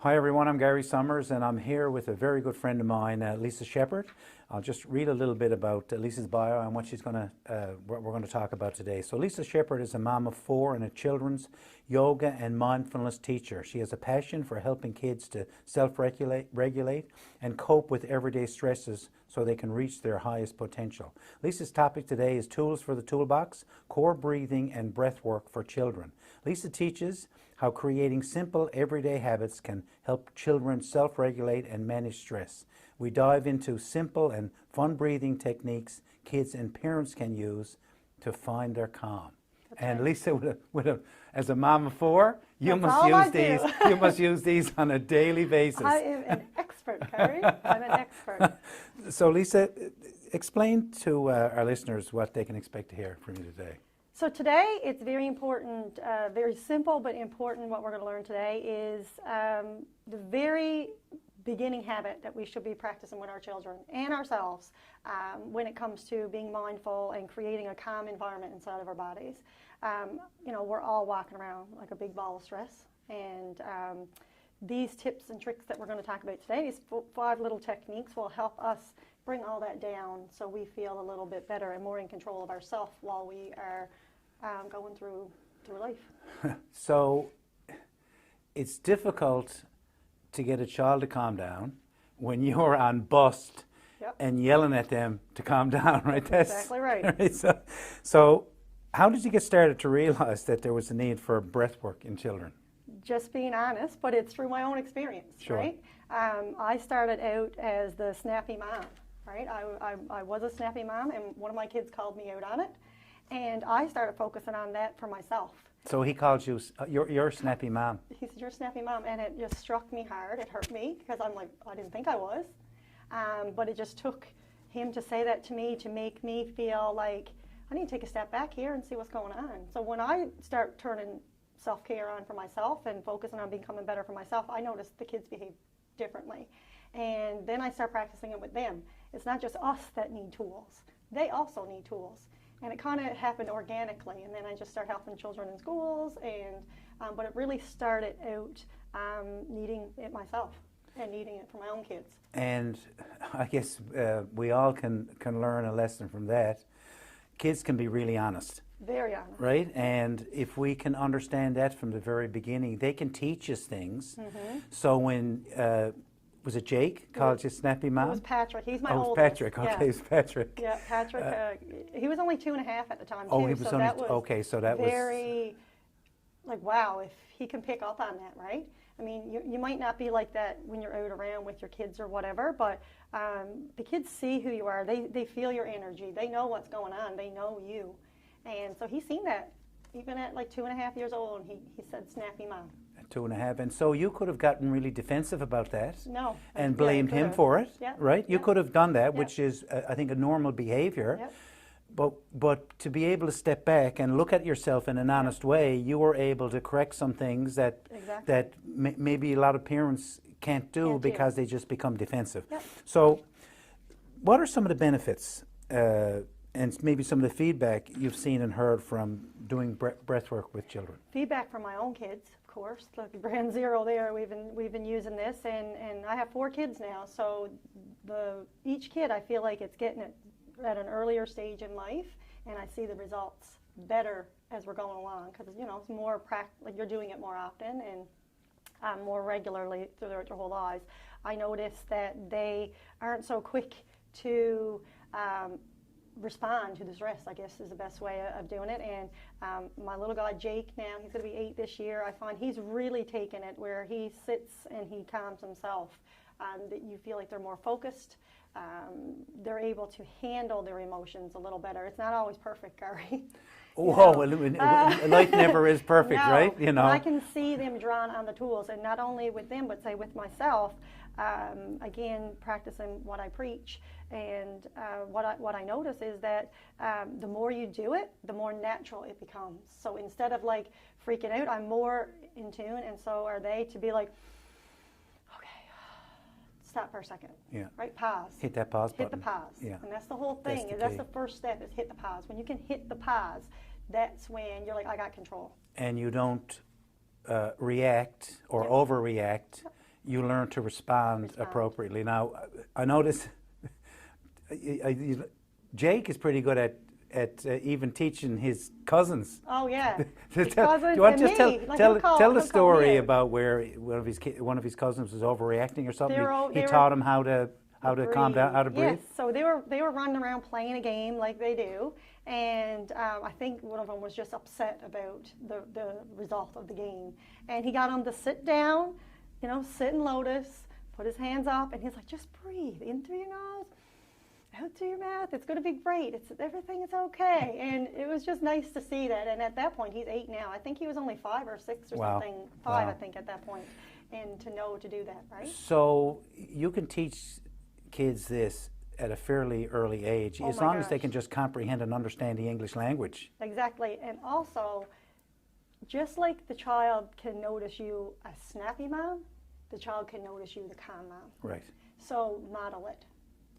Hi everyone, I'm Gary Summers and I'm here with a very good friend of mine, Lisa Sheppard. I'll just read a little bit about Lisa's bio and what we're going to talk about today. So Lisa Sheppard is a mom of 4 and a children's yoga and mindfulness teacher. She has a passion for helping kids to self-regulate and cope with everyday stresses so they can reach their highest potential. Lisa's topic today is tools for the toolbox, core breathing and breath work for children. Lisa teaches how creating simple everyday habits can help children self-regulate and manage stress. We dive into simple and fun breathing techniques kids and parents can use to find their calm. And Lisa, as a mom of 4, you must use these on a daily basis. I am an expert, Gary. I'm an expert. So Lisa, explain to our listeners what they can expect to hear from you today. So today, it's very important, very simple but important. What we're going to learn today is the very beginning habit that we should be practicing with our children and ourselves when it comes to being mindful and creating a calm environment inside of our bodies. We're all walking around like a big ball of stress, and these tips and tricks that we're going to talk about today, these 5 little techniques, will help us bring all that down so we feel a little bit better and more in control of ourselves while we are going through life. So it's difficult to get a child to calm down when you're on bust and yelling at them to calm down, right? That's exactly right. Right? So how did you get started to realize that there was a need for breath work in children? Just being honest, but it's through my own experience, sure. Right? I started out as the snappy mom, right? I was a snappy mom, and one of my kids called me out on it, and I started focusing on that for myself. So he called you, you're a snappy mom. He said, you're a snappy mom, and it just struck me hard. It hurt me, because I'm like, I didn't think I was. But it just took him to say that to me to make me feel like, I need to take a step back here and see what's going on. So when I start turning self-care on for myself and focusing on becoming better for myself, I noticed the kids behave differently. And then I start practicing it with them. It's not just us that need tools. They also need tools. And it kind of happened organically. And then I just started helping children in schools. But it really started out needing it myself and needing it for my own kids. And I guess we all can learn a lesson from that. Kids can be really honest. Very honest. Right? And if we can understand that from the very beginning, they can teach us things. Mm-hmm. So when, was it Jake called you snappy mom? It was Patrick. He's my oldest. Oh, Patrick. Okay, it's Patrick. Yeah, Patrick. He was only 2.5 at the time, too. Oh, he was only, okay, so that was... very, like, wow, if he can pick up on that, right? I mean, you might not be like that when you're out around with your kids or whatever, but the kids see who you are. They feel your energy. They know what's going on. They know you. And so he's seen that. Even at like 2.5 years old, he said, snappy mom. At 2.5. And so you could have gotten really defensive about that. No. And blamed him for it, right? You could have done that, which is, I think, a normal behavior. Yep. But to be able to step back and look at yourself in an honest way, you were able to correct some things that maybe a lot of parents can't do because they just become defensive. Yep. So what are some of the benefits and maybe some of the feedback you've seen and heard from doing breath work with children? Feedback from my own kids, of course. Like Brand Zero there, we've been using this, and I have 4 kids now, so each kid, I feel like it's getting it at an earlier stage in life, and I see the results better as we're going along, because it's more like you're doing it more often and more regularly throughout their whole lives. I notice that they aren't so quick to respond to the stress, I guess is the best way of doing it. And my little guy Jake now, he's going to be 8 this year. I find he's really taken it where he sits and he calms himself. That you feel like they're more focused. They're able to handle their emotions a little better. It's not always perfect, Gary. Life never is perfect, no, right? I can see them drawn on the tools, and not only with them, but say with myself. Again, practicing what I preach, and what I notice is that the more you do it, the more natural it becomes. So instead of like freaking out, I'm more in tune, and so are they, to be like, stop for a second. Yeah. Right? Pause. Hit that pause button. Hit the pause. Yeah. And that's the whole thing. That's the first step, is hit the pause. When you can hit the pause, that's when you're like, I got control. And you don't react or overreact. you learn to respond appropriately. Now, I notice Jake is pretty good at even teaching his cousins. Oh yeah, Do his you cousins want and to just me. Like, tell he'll call the me story in. about where one of his cousins was overreacting or something? He They taught were him how to calm down, how to breathe. Yes, so they were running around playing a game like they do, and I think one of them was just upset about the result of the game, and he got him to sit down, sit in lotus, put his hands up, and he's like, just breathe in through your nose, out through your mouth. It's going to be great. Everything is okay, and it was just nice to see that. And at that point, he's 8 now. I think he was only 5 or 6 or Wow. something. 5, Wow. I think, at that point, and to know to do that, right? So you can teach kids this at a fairly early age, Oh as my long as they gosh. can just comprehend and understand the English language. Exactly, and also, just like the child can notice you a snappy mom, the child can notice you the calm mom. Right. So model it,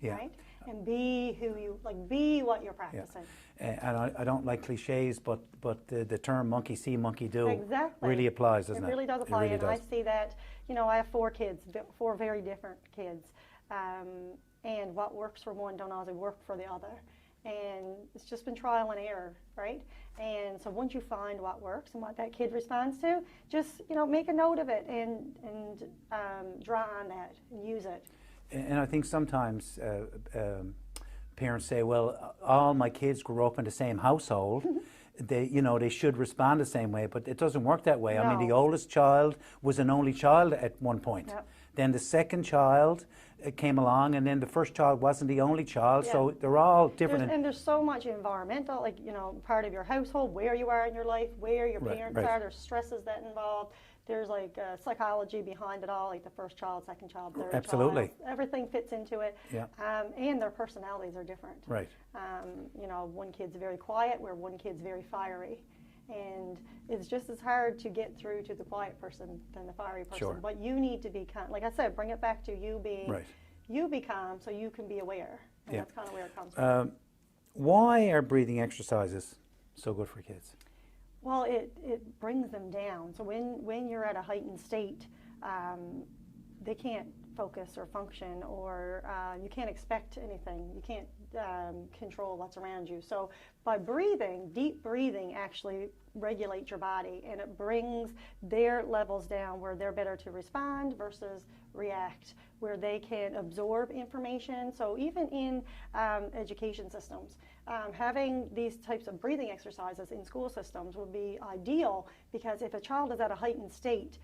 Yeah. right? And be who you like. Be what you're practicing. And I don't like cliches, but the term monkey see, monkey do Exactly. really applies, doesn't it? It really does apply, It really and I does. see that. I have 4 kids, 4 very different kids, and what works for one don't always work for the other. And it's just been trial and error, right? And so once you find what works and what that kid responds to, just make a note of it and draw on that and use it. And I think sometimes parents say, well, all my kids grew up in the same household. They should respond the same way, but it doesn't work that way. I mean, the No. oldest child was an only child at one point. Yep. Then the second child came along, and then the first child wasn't the only child. Yeah. So they're all different. And there's so much environmental, part of your household, where you are in your life, where your Right, parents right. are. There's stresses that involve. There's psychology behind it all, like the first child, second child, third Absolutely. child. Everything fits into it. Yeah. And their personalities are different. Right. One kid's very quiet, where one kid's very fiery. And it's just as hard to get through to the quiet person than the fiery person. Sure. But you need to be calm. Like I said, bring it back to you being, Right. you be calm so you can be aware. And Yeah. that's kind of where it comes from. Why are breathing exercises so good for kids? Well, it brings them down. So when you're at a heightened state, they can't focus or function, or you can't expect anything. You can't control what's around you. So by breathing, deep breathing actually regulates your body, and it brings their levels down where they're better to respond versus react, where they can absorb information. So even in education systems, having these types of breathing exercises in school systems would be ideal, because if a child is at a heightened state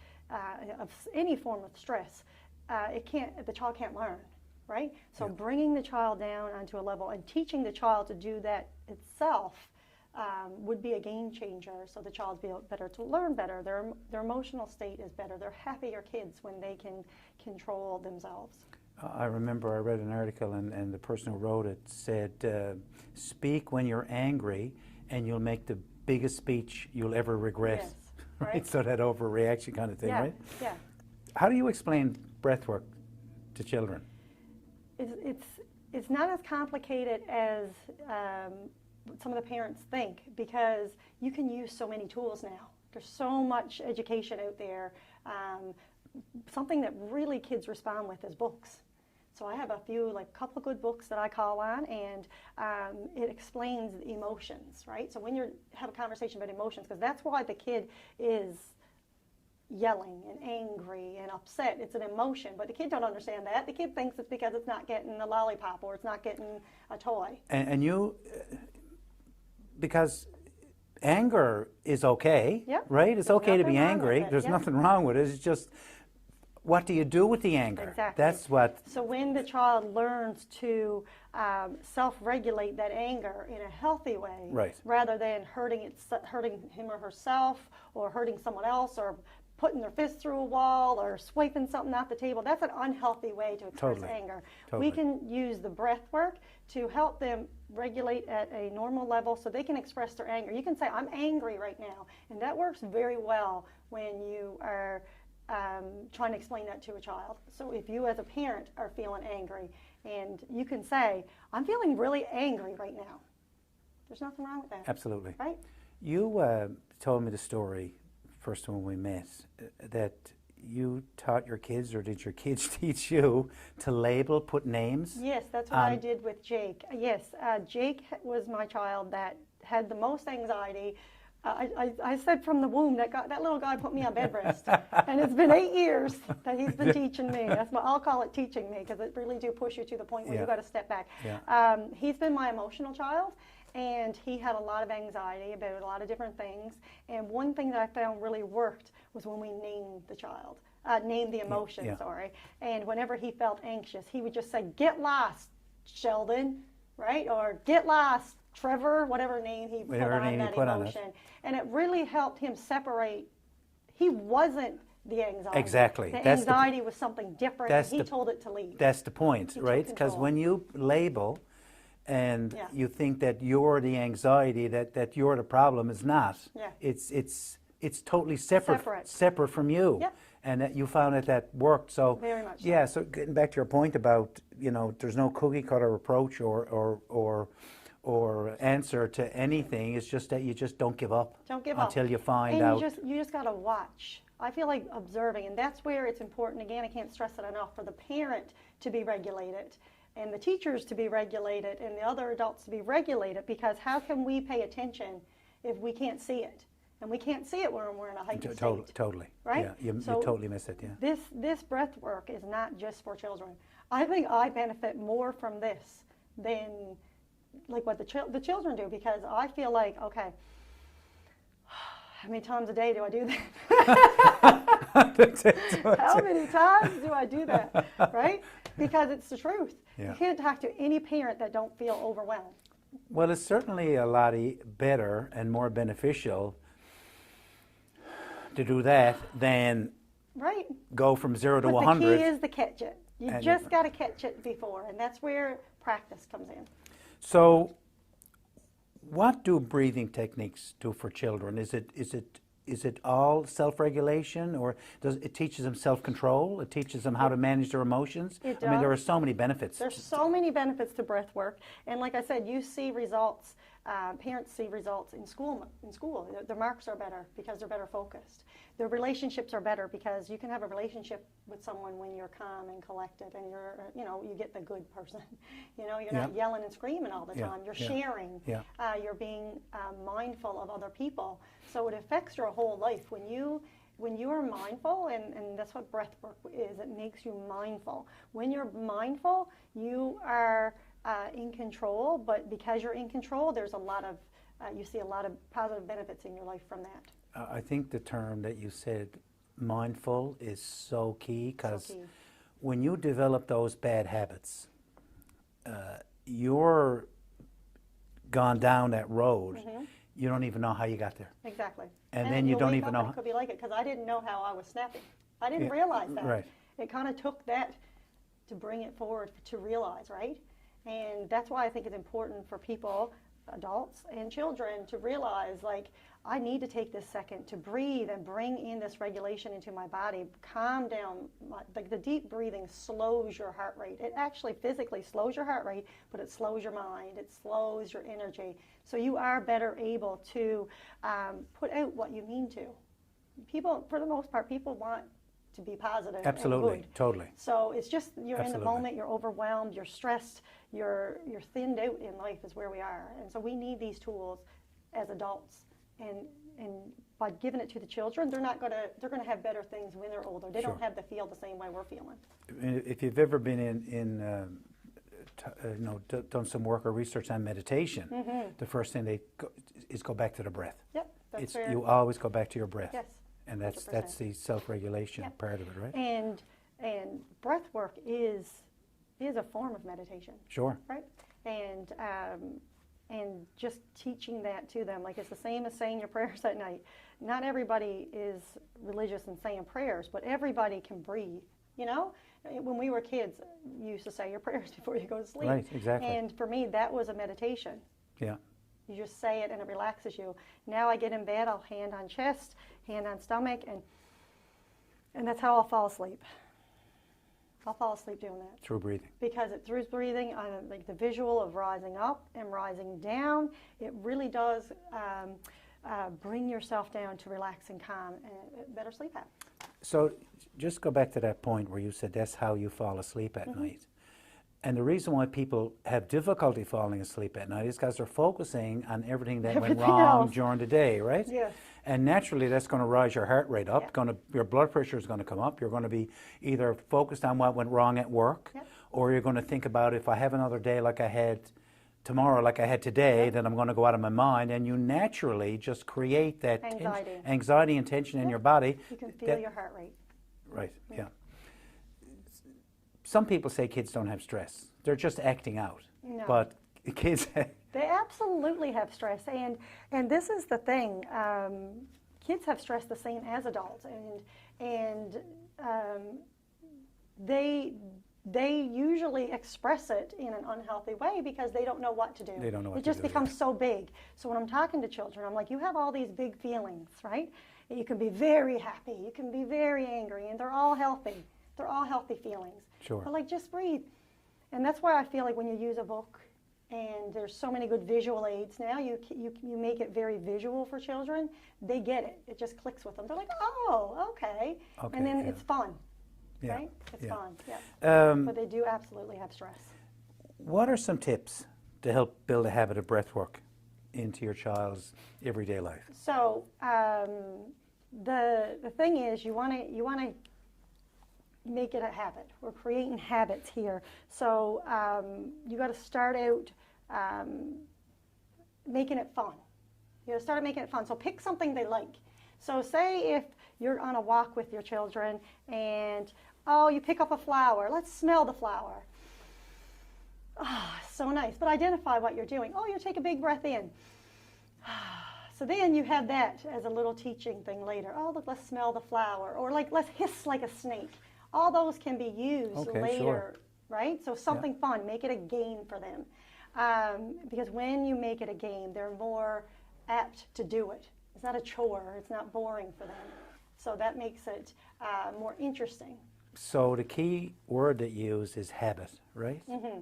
of any form of stress, the child can't learn, right? So Yeah. bringing the child down onto a level and teaching the child to do that itself would be a game changer. So the child's be better to learn better. Their emotional state is better. They're happier kids when they can control themselves. I remember I read an article, and the person who wrote it said, speak when you're angry and you'll make the biggest speech you'll ever regret. Yes, Right? right. So that overreaction kind of thing, Yeah, right? yeah. How do you explain breath work to children? It's not as complicated as some of the parents think, because you can use so many tools now. There's so much education out there. Something that really kids respond with is books. So I have a couple of good books that I call on, and it explains the emotions, right? So when you have a conversation about emotions, because that's why the kid is yelling and angry and upset. It's an emotion, but the kid don't understand that. The kid thinks it's because it's not getting a lollipop or it's not getting a toy. And you, because anger is okay, Yep. right? It's There's okay to nothing be wrong with angry. it, There's yep. nothing wrong with it. It's just, what do you do with the anger? Exactly. That's what, So when the child learns to self-regulate that anger in a healthy way, Right. rather than hurting him or herself, or hurting someone else, or putting their fist through a wall, or swiping something off the table, that's an unhealthy way to express Totally. anger. Totally. We can use the breath work to help them regulate at a normal level so they can express their anger. You can say, I'm angry right now, and that works very well when you are trying to explain that to a child. So if you as a parent are feeling angry, and you can say, I'm feeling really angry right now. There's nothing wrong with that. absolutely. Right? You told me the story first when we met, that you taught your kids, or did your kids teach you to label, put names? Yes, that's what I did with Jake. Yes, Jake was my child that had the most anxiety. I said from the womb that little guy put me on bed rest, and it's been 8 years that he's been teaching me. That's what I'll call it, teaching me, because it really do push you to the point where you got to step back. Yeah. He's been my emotional child, and he had a lot of anxiety about a lot of different things. And one thing that I found really worked was when we named the child, named the emotion, sorry. And whenever he felt anxious, he would just say, "Get lost, Sheldon," right? Or "Get lost, Trevor," whatever name he put on that emotion. And it really helped him separate. He wasn't the anxiety. Exactly. The anxiety was something different, and he told it to leave. That's the point, right? Because when you label and you think that you're the anxiety, that you're the problem, is not. Yeah. It's totally separate from you. Yep. And that you found that worked. So very much so. Yeah, so getting back to your point about, there's no cookie cutter approach or answer to anything. It's just that you just don't give up. Don't give up until you find and out. You just got to watch. I feel like observing, and that's where it's important. Again, I can't stress it enough, for the parent to be regulated, and the teachers to be regulated, and the other adults to be regulated. Because how can we pay attention if we can't see it? And we can't see it when we're in a heightened state. Totally. Right? Yeah, you totally miss it. Yeah. This breath work is not just for children. I think I benefit more from this than like what the children do, because I feel like, okay, how many times a day do I do that? How many times do I do that, right? Because it's the truth. Yeah. You can't talk to any parent that don't feel overwhelmed. Well, it's certainly a lot better and more beneficial to do that than go from 0 to 100. But the key is to catch it. You just got to catch it before, and that's where practice comes in. So, what do breathing techniques do for children? Is it all self-regulation, or does it teaches them self-control? It teaches them how to manage their emotions. It does. I mean, there are so many benefits. There's so many benefits to breath work, and like I said, you see results. Parents see results in school. Their marks are better because they're better focused. Their relationships are better because you can have a relationship with someone when you're calm and collected, and you get the good person. You're not yelling and screaming all the time. You're sharing. You're being mindful of other people. So it affects your whole life when you are mindful, and that's what breath work is. It makes you mindful. When you're mindful, you are in control, but because you're in control, there's you see a lot of positive benefits in your life from that. I think the term that you said, mindful, is so key, because when you develop those bad habits, you're gone down that road. Mm-hmm. You don't even know how you got there. Exactly. And then you don't even know. It could be like it, because I didn't know how I was snapping. I didn't realize that. Right. It kind of took that to bring it forward to realize, right? And that's why I think it's important for people, adults and children, to realize, like, I need to take this second to breathe and bring in this regulation into my body, calm down. The deep breathing slows your heart rate. It actually physically slows your heart rate, but it slows your mind. It slows your energy. So you are better able to put out what you mean to. People, for the most part, people want to be positive. Absolutely, and good. totally. So it's just you're in the moment, you're overwhelmed, you're stressed, you're thinned out in life is where we are. And so we need these tools as adults. And by giving it to the children, they're gonna have better things when they're older. They don't have to feel the same way we're feeling. If you've ever been done some work or research on meditation, mm-hmm. the first thing is go back to the breath. Yep, that's fair. You always go back to your breath. Yes. And that's the self-regulation part of it, right? And breath work is a form of meditation. Sure. Right? And just teaching that to them, like it's the same as saying your prayers at night. Not everybody is religious in saying prayers, but everybody can breathe. When we were kids, you used to say your prayers before you go to sleep. Right, exactly. And for me, that was a meditation. Yeah. You just say it and it relaxes you. Now I get in bed, I'll hand on chest, hand on stomach, and that's how I'll fall asleep. I'll fall asleep doing that. Through breathing. Because through breathing, like the visual of rising up and rising down, it really does bring yourself down to relax and calm and better sleep habits. So just go back to that point where you said that's how you fall asleep at night. And the reason why people have difficulty falling asleep at night is because they're focusing on everything that went Everything wrong else. during the day, right? Yes. And naturally, that's going to rise your heart rate up. Yeah. Your blood pressure is going to come up. You're going to be either focused on what went wrong at work, Yep. or you're going to think about if I have another day like I had tomorrow, like I had today, then I'm going to go out of my mind. And you naturally just create that anxiety and tension in your body. You can feel your heart rate. Right, yeah. Some people say kids don't have stress. They're just acting out. No. But kids... They absolutely have stress, and this is the thing. Kids have stress the same as adults, and they usually express it in an unhealthy way because they don't know what to do. They don't know what it to just do, becomes so big. So when I'm talking to children, I'm like, you have all these big feelings, right? You can be very happy, you can be very angry, and they're all healthy. They're all healthy feelings. Sure. But like, just breathe. And that's why I feel like when you use a book, and there's so many good visual aids now, you make it very visual for children, they get it. It just clicks with them. They're like, oh, okay. And then it's fun, right? It's fun, yeah. But they do absolutely have stress. What are some tips to help build a habit of breath work into your child's everyday life? So the thing is, you want to make it a habit. We're creating habits here. So you got to start out making it fun. You got to start making it fun. So pick something they like. So say if you're on a walk with your children and, oh, you pick up a flower. Let's smell the flower. Ah, oh, so nice. But identify what you're doing. Oh, you take a big breath in. So then you have that as a little teaching thing later. Oh, look, let's smell the flower. Or like, let's hiss like a snake. All those can be used later, right? So something fun, make it a game for them. Because when you make it a game, they're more apt to do it. It's not a chore, it's not boring for them. So that makes it more interesting. So the key word that you use is habit, right? Mm-hmm.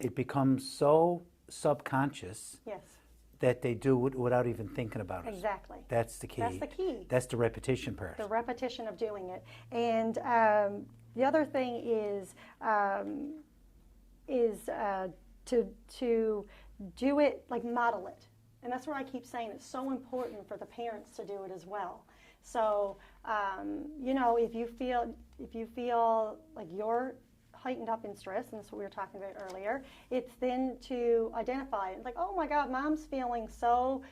It becomes so subconscious that they do it without even thinking about it. Exactly. That's the key. That's the key. That's the repetition part. The repetition of doing it. And the other thing is to do it, like model it. And that's where I keep saying it's so important for the parents to do it as well. So, you know, if you feel like you're heightened up in stress, and that's what we were talking about earlier, it's then to identify it. Like, oh my God, Mom's feeling so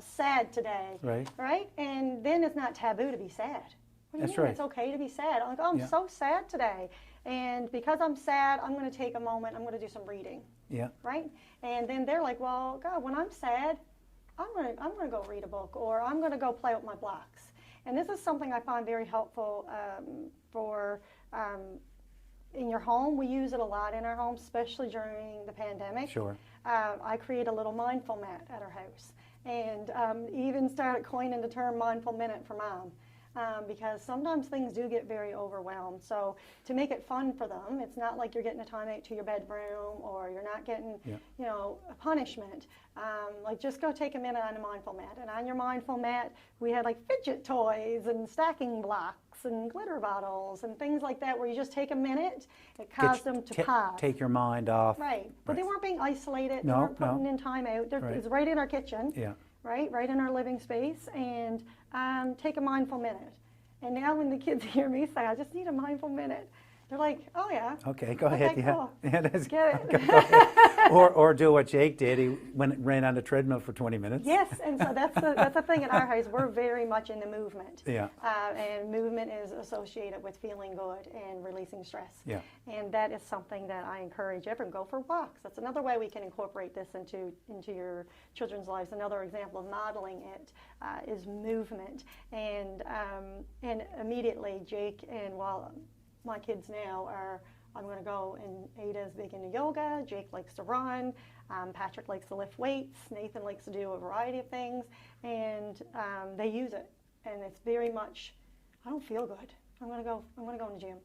sad today, right? And then it's not taboo to be sad. What do you mean? It's okay to be sad. I'm like, oh, I'm so sad today, and because I'm sad, I'm going to take a moment. I'm going to do some reading. Yeah. Right. And then they're like, well, God, when I'm sad, I'm going to go read a book, or I'm going to go play with my blocks. And this is something I find very helpful for. In your home, we use it a lot in our home, especially during the pandemic. Sure. I create a little mindful mat at our house, and even started coining the term mindful minute for Mom, because sometimes things do get very overwhelmed. So to make it fun for them, it's not like you're getting a time out to your bedroom, or you're not getting, you know, a punishment. Like, just go take a minute on a mindful mat. And on your mindful mat, we had like fidget toys and stacking blocks and glitter bottles and things like that, where you just take a minute. It caused them to pause. Take your mind off. Right. But they weren't being isolated. They weren't putting in time out. It's right in our kitchen. Yeah. Right in our living space. And take a mindful minute. And now when the kids hear me say, I just need a mindful minute, they're like, oh yeah. Okay, go ahead. Cool. Yeah, that's, get it. Go ahead. or do what Jake did. He ran on the treadmill for 20 minutes. Yes, and so that's the thing in our house. We're very much into movement. Yeah. And movement is associated with feeling good and releasing stress. Yeah. And that is something that I encourage everyone. Go for walks. That's another way we can incorporate this into your children's lives. Another example of modeling it is movement. And immediately Jake, and while my kids now are, I'm going to go, and Ada's big into yoga, Jake likes to run, Patrick likes to lift weights, Nathan likes to do a variety of things, and they use it. And it's very much, I don't feel good. I'm going to go in the gym.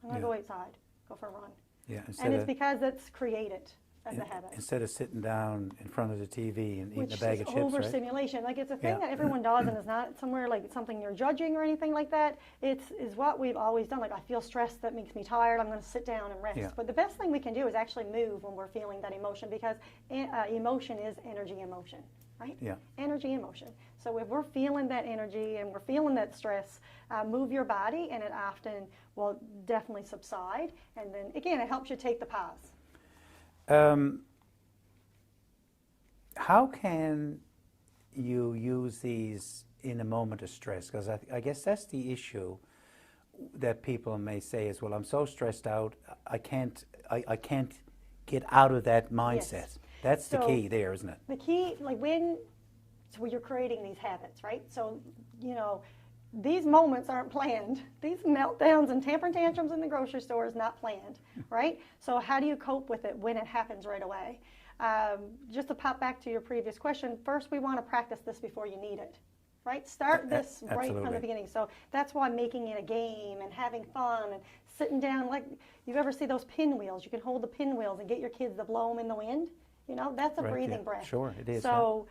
I'm going to go outside, go for a run. Yeah, and it's because it's created as a habit. Instead of sitting down in front of the TV and eating Which a bag is of chips, right? overstimulation. Like it's a thing Yeah. that everyone does, and it's not somewhere like something you're judging or anything like that. Is what we've always done. Like I feel stressed, that makes me tired. I'm going to sit down and rest. Yeah. But the best thing we can do is actually move when we're feeling that emotion, because emotion is energy in motion, right? Yeah. Energy in motion. So if we're feeling that energy and we're feeling that stress, move your body, and it often will definitely subside. And then again, it helps you take the pause. How can you use these in a moment of stress? Because I guess that's the issue that people may say is, well, I'm so stressed out, I can't get out of that mindset. Yes. That's the So key there, isn't it? The key, like so you're creating these habits, right? So, these moments aren't planned. These meltdowns and temper tantrums in the grocery store is not planned, right? So how do you cope with it when it happens right away? Just to pop back to your previous question, first we want to practice this before you need it, right? Start this right from the beginning. So that's why making it a game and having fun and sitting down, like you ever see those pinwheels? You can hold the pinwheels and get your kids to blow them in the wind. That's a breathing breath. Sure, it is. So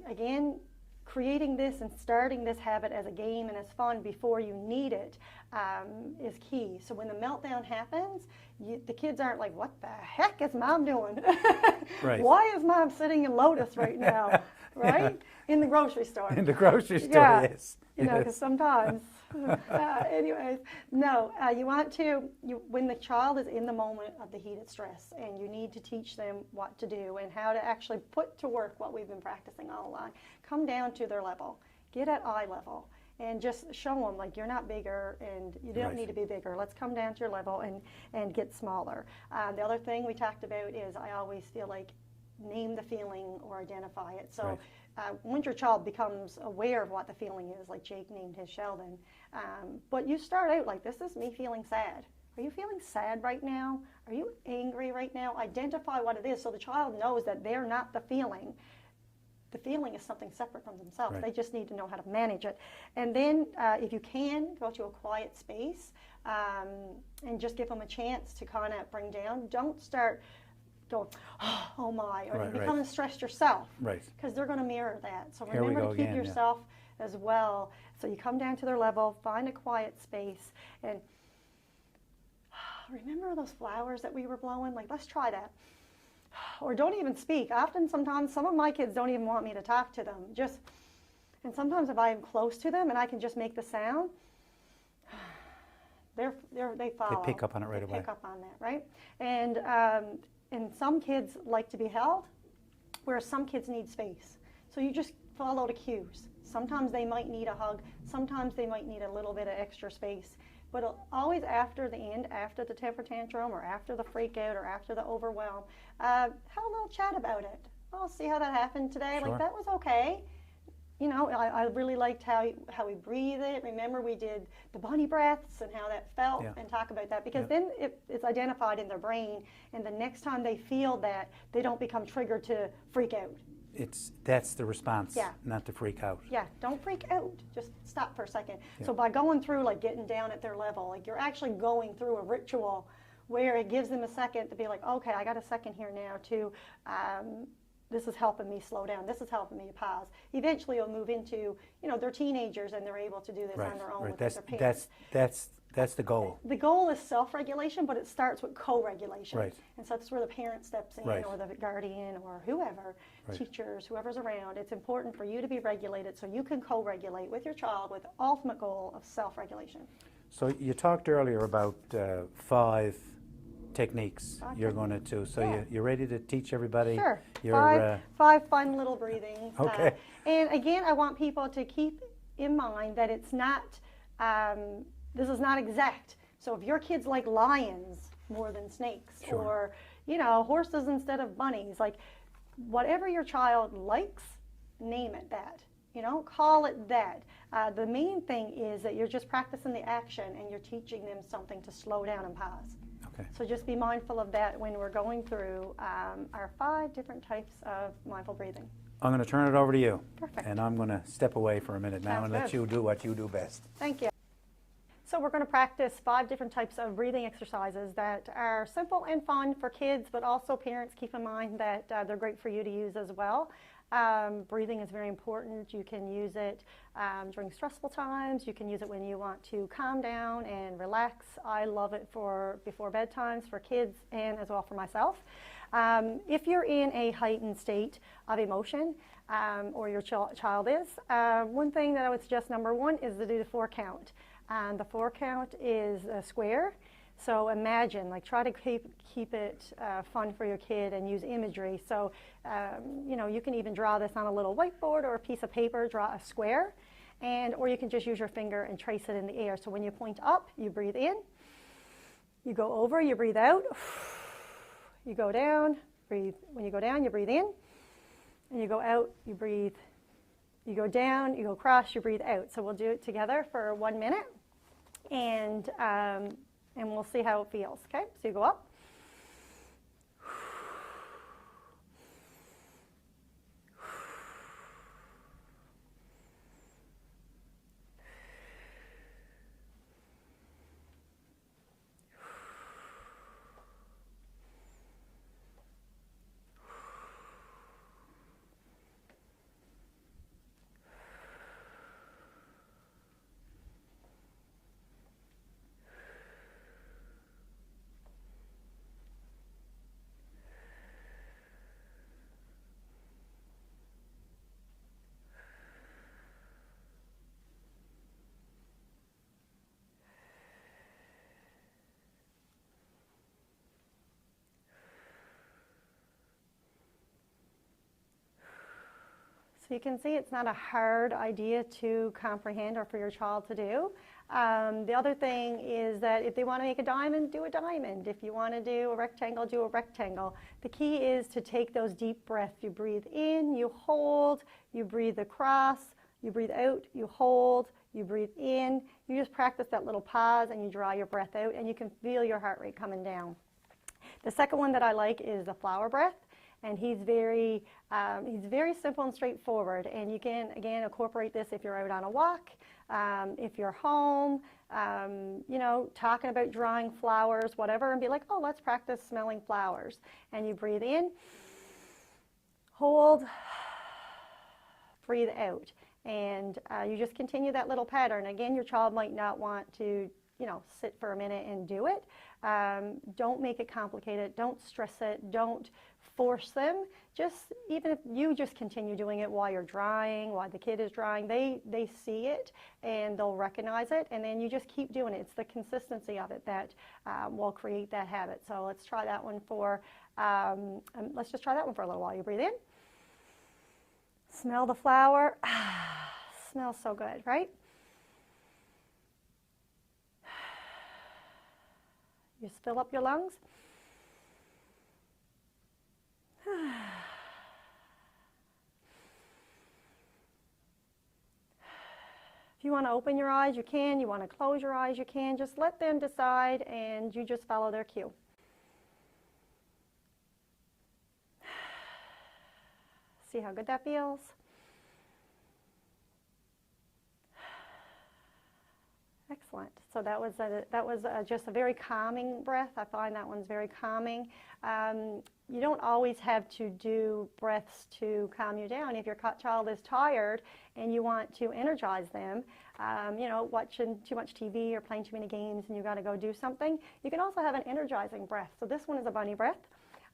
again, creating this and starting this habit as a game and as fun before you need it is key. So when the meltdown happens, the kids aren't like, what the heck is mom doing? Right. Why is mom sitting in Lotus right now? Right? In the grocery store. In the grocery store, Yeah. yes. Because sometimes, anyways, no, you want to, when the child is in the moment of the heated stress, and you need to teach them what to do and how to actually put to work what we've been practicing all along, come down to their level, get at eye level, and just show them, like, you're not bigger and you don't need to be bigger. Let's come down to your level and get smaller. The other thing we talked about is I always feel like name the feeling or identify it. So once your child becomes aware of what the feeling is, like Jake named his Sheldon, but you start out like, this is me feeling sad. Are you feeling sad right now? Are you angry right now? Identify what it is so the child knows that they're not the feeling. The feeling is something separate from themselves. Right. They just need to know how to manage it. And then if you can, go to a quiet space and just give them a chance to kind of bring down. Don't start going, oh my, or becoming stressed yourself. Right. Because they're going to mirror that. So Here we remember go to keep again, yourself as well. So you come down to their level, find a quiet space, and remember those flowers that we were blowing? Like, let's try that. Or don't even speak. Sometimes some of my kids don't even want me to talk to them. And sometimes if I am close to them and I can just make the sound, they follow. They pick up on it right away. Pick up on that, right? And some kids like to be held, whereas some kids need space. So you just follow the cues. Sometimes they might need a hug. Sometimes they might need a little bit of extra space. But always after the end, after the temper tantrum or after the freak out or after the overwhelm, have a little chat about it. Oh, see how that happened today? Sure. Like, that was okay. I really liked how we breathe it. Remember, we did the bunny breaths and how that felt, and talk about that, because then it's identified in their brain, and the next time they feel that, they don't become triggered to freak out. That's the response, not to freak out. Yeah, don't freak out. Just stop for a second. Yeah. So by going through, like getting down at their level, like you're actually going through a ritual where it gives them a second to be like, okay, I got a second here now to, this is helping me slow down. This is helping me pause. Eventually you'll move into, they're teenagers and they're able to do this on their own with their parents. That's the goal. The goal is self-regulation, but it starts with co-regulation. Right. And so that's where the parent steps in, or the guardian, or whoever, teachers, whoever's around. It's important for you to be regulated so you can co-regulate with your child with the ultimate goal of self-regulation. So you talked earlier about 5 techniques you're going to do. So you're ready to teach everybody? Sure. Your, 5 fun little breathings. Okay. And again, I want people to keep in mind that it's not... this is not exact. So if your kids like lions more than snakes, or, horses instead of bunnies, like whatever your child likes, name it that. Call it that. The main thing is that you're just practicing the action and you're teaching them something to slow down and pause. Okay. So just be mindful of that when we're going through our 5 different types of mindful breathing. I'm going to turn it over to you. Perfect. And I'm going to step away for a minute now and let you do what you do best. Thank you. So we're going to practice 5 different types of breathing exercises that are simple and fun for kids, but also parents keep in mind that they're great for you to use as well. Breathing is very important. You can use it during stressful times. You can use it when you want to calm down and relax. I love it for before bedtimes for kids and as well for myself. If you're in a heightened state of emotion, or your child is, one thing that I would suggest, number 1, is to do the 4 count. The 4 count is a square. So imagine, like, try to keep it fun for your kid and use imagery. So, you know, you can even draw this on a little whiteboard or a piece of paper, draw a square, or you can just use your finger and trace it in the air. So when you point up, you breathe in, you go over, you breathe out, you go down, breathe. When you go down, you breathe in, and you go out, you breathe. You go down, you go across, you breathe out. So we'll do it together for 1 minute, and we'll see how it feels. Okay, so you go up. So you can see it's not a hard idea to comprehend or for your child to do. The other thing is that if they want to make a diamond, do a diamond. If you want to do a rectangle, do a rectangle. The key is to take those deep breaths. You breathe in, you hold, you breathe across, you breathe out, you hold, you breathe in. You just practice that little pause and you draw your breath out, and you can feel your heart rate coming down. The second one that I like is the flower breath. And he's very simple and straightforward. And you can, again, incorporate this if you're out on a walk, if you're home, you know, talking about drawing flowers, whatever, and be like, oh, let's practice smelling flowers. And you breathe in, hold, breathe out. And you just continue that little pattern. Again, your child might not want to, you know, sit for a minute and do it. Don't make it complicated. Don't stress it. Don't force them. Just, even if you just continue doing it while you're drawing, while the kid is drawing, they see it and they'll recognize it, and then you just keep doing it. It's the consistency of it that will create that habit. So let's try that one for, let's just try that one for a little while. You breathe in, smell the flower. Smells so good, right? You just fill up your lungs. If you want to open your eyes, you can. You want to close your eyes, you can. Just let them decide, and you just follow their cue. See how good that feels? Excellent. So that was just a very calming breath. I find that one's very calming. You don't always have to do breaths to calm you down. If your child is tired and you want to energize them, you know, watching too much TV or playing too many games and you got to go do something, you can also have an energizing breath. So this one is a bunny breath.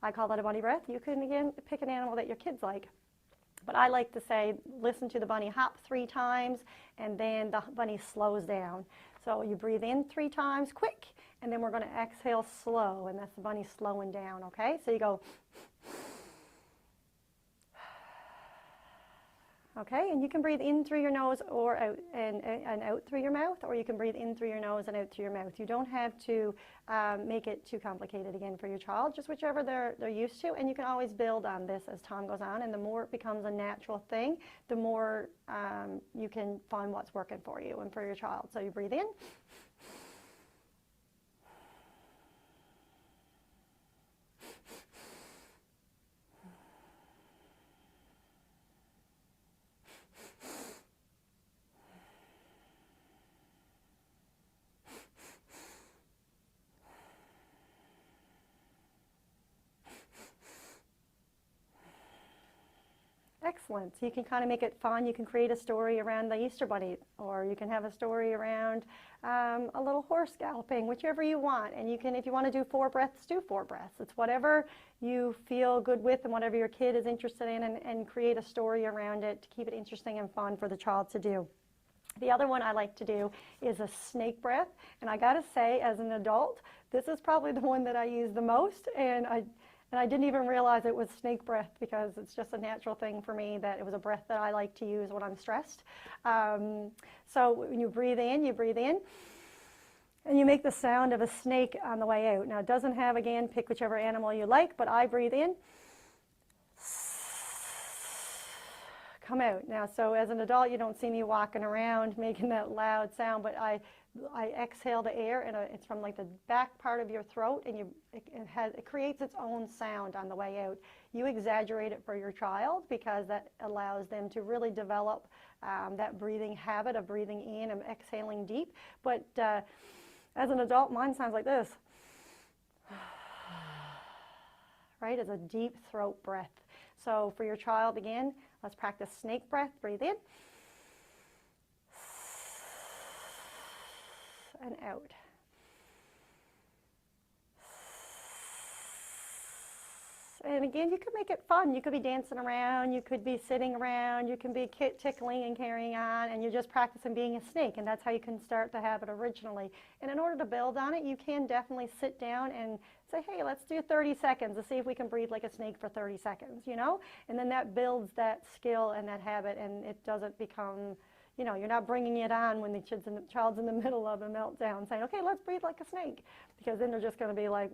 I call that a bunny breath. You can, again, pick an animal that your kids like. But I like to say, listen to the bunny hop 3 times, and then the bunny slows down. So you breathe in 3 times quick, and then we're going to exhale slow, and that's the bunny slowing down, okay? So you go, okay, and you can breathe in through your nose or out and out through your mouth, or you can breathe in through your nose and out through your mouth. You don't have to make it too complicated again for your child, just whichever they're used to, and you can always build on this as time goes on, and the more it becomes a natural thing, the more you can find what's working for you and for your child. So you breathe in. Excellent. So you can kind of make it fun. You can create a story around the Easter Bunny, or you can have a story around a little horse galloping, whichever you want. And you can, if you want to do 4 breaths, do 4 breaths. It's whatever you feel good with and whatever your kid is interested in, and create a story around it to keep it interesting and fun for the child to do. The other one I like to do is a snake breath. And I got to say, as an adult, this is probably the one that I use the most. And I didn't even realize it was snake breath, because it's just a natural thing for me that it was a breath that I like to use when I'm stressed. So when you breathe in, and you make the sound of a snake on the way out. Now it doesn't have, again, pick whichever animal you like, but I breathe in, come out. Now, so as an adult, you don't see me walking around making that loud sound, but I exhale the air, and it's from like the back part of your throat, and it creates its own sound on the way out. You exaggerate it for your child, because that allows them to really develop that breathing habit of breathing in and exhaling deep. But as an adult, mine sounds like this, right? It's a deep throat breath. So for your child, again, let's practice snake breath. Breathe in and out. And again, you could make it fun. You could be dancing around, you could be sitting around, you can be tickling and carrying on, and you're just practicing being a snake, and that's how you can start the habit originally. And in order to build on it, you can definitely sit down and say, hey, let's do 30 seconds to see if we can breathe like a snake for 30 seconds, you know? And then that builds that skill and that habit, and it doesn't become, you know, you're not bringing it on when the child's in the middle of a meltdown saying, okay, let's breathe like a snake, because then they're just going to be like,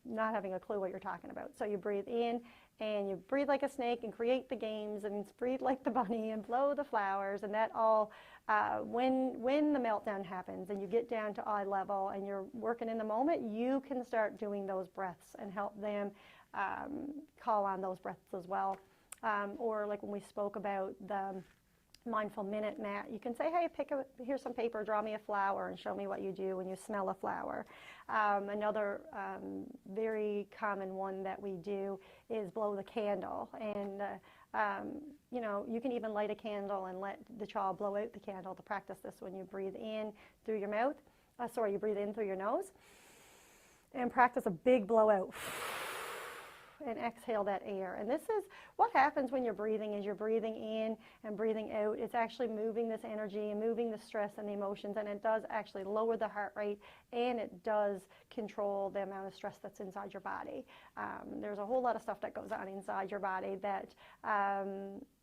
not having a clue what you're talking about. So you breathe in and you breathe like a snake and create the games, and breathe like the bunny and blow the flowers, and that all, when the meltdown happens and you get down to eye level and you're working in the moment, you can start doing those breaths and help them call on those breaths as well. Or like when we spoke about the mindful minute mat, you can say, hey, here's some paper, draw me a flower and show me what you do when you smell a flower. Another very common one that we do is blow the candle. And you know, you can even light a candle and let the child blow out the candle to practice this when you breathe in through your mouth. You breathe in through your nose, and practice a big blowout. And exhale that air. And this is what happens when you're breathing, is you're breathing in and breathing out. It's actually moving this energy and moving the stress and the emotions, and it does actually lower the heart rate, and it does control the amount of stress that's inside your body. There's a whole lot of stuff that goes on inside your body that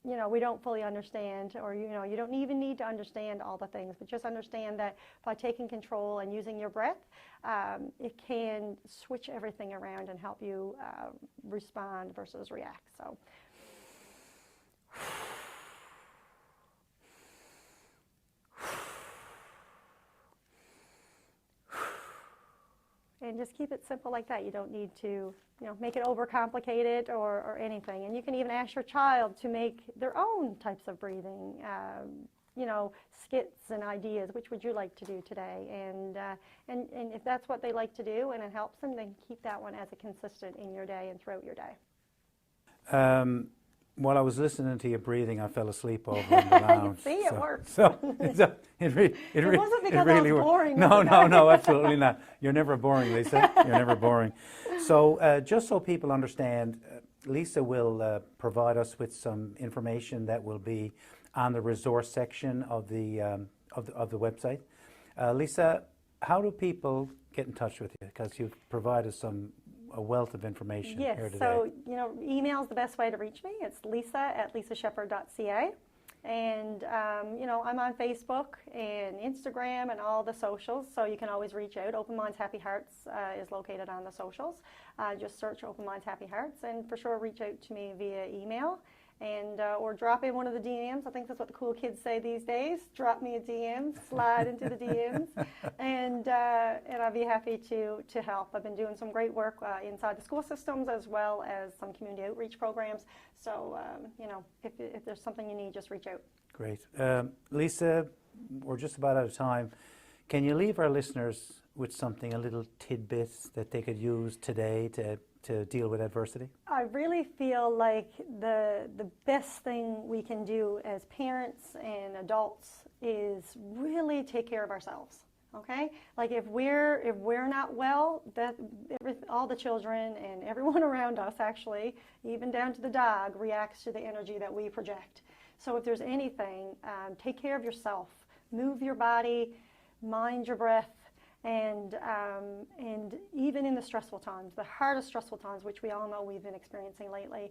you know, we don't fully understand, or you know, you don't even need to understand all the things, but just understand that by taking control and using your breath, it can switch everything around and help you respond versus react. So and just keep it simple like that. You don't need to, you know, make it overcomplicated or anything. And you can even ask your child to make their own types of breathing, you know, skits and ideas. Which would you like to do today? And if that's what they like to do and it helps them, then keep that one as a consistent in your day and throughout your day. While I was listening to your breathing, I fell asleep over in the lounge. See, it works. So it wasn't because I was boring. No, absolutely not. You're never boring, Lisa. You're never boring. So just so people understand, Lisa will provide us with some information that will be on the resource section of the website. Lisa, how do people get in touch with you? Because you've provided a wealth of information here today. So, you know, email is the best way to reach me. It's lisa@lisasheppard.ca. And, you know, I'm on Facebook and Instagram and all the socials, so you can always reach out. Open Minds Happy Hearts is located on the socials. Just search Open Minds Happy Hearts, and for sure reach out to me via email. And or drop in one of the DMs. I think that's what the cool kids say these days. Drop me a DM, slide into the DMs, and I'll be happy to help. I've been doing some great work inside the school systems, as well as some community outreach programs. So you know, if there's something you need, just reach out. Great, Lisa. We're just about out of time. Can you leave our listeners with something, a little tidbit that they could use today to to deal with adversity? I really feel like the best thing we can do as parents and adults is really take care of ourselves. Okay, like if we're not well, all the children and everyone around us, actually, even down to the dog, reacts to the energy that we project. So if there's anything, take care of yourself, move your body, mind your breath, and even in the stressful times, the hardest stressful times, which we all know we've been experiencing lately,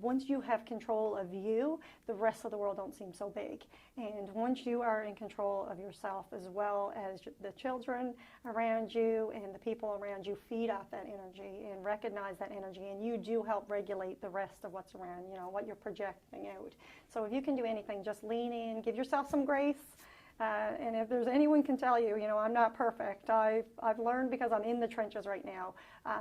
once you have control of you, the rest of the world don't seem so big. And once you are in control of yourself, as well as the children around you and the people around you, feed off that energy and recognize that energy, and you do help regulate the rest of what's around, you know, what you're projecting out. So if you can do anything, just lean in, give yourself some grace. And if there's anyone can tell you, you know, I'm not perfect. I've learned because I'm in the trenches right now.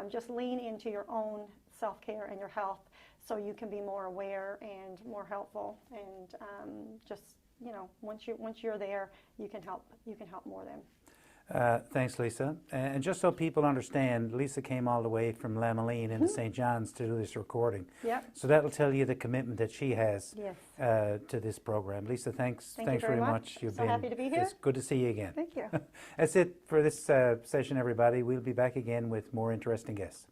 Just lean into your own self-care and your health so you can be more aware and more helpful. And just, you know, once you're there, you can help more than. Thanks, Lisa. And just so people understand, Lisa came all the way from Lameline into St. John's to do this recording. Yep. So that'll tell you the commitment that she has Yes. to this program. Lisa, thanks Thank you very much. You've So been happy to be here. It's good to see you again. Thank you. That's it for this session, everybody. We'll be back again with more interesting guests.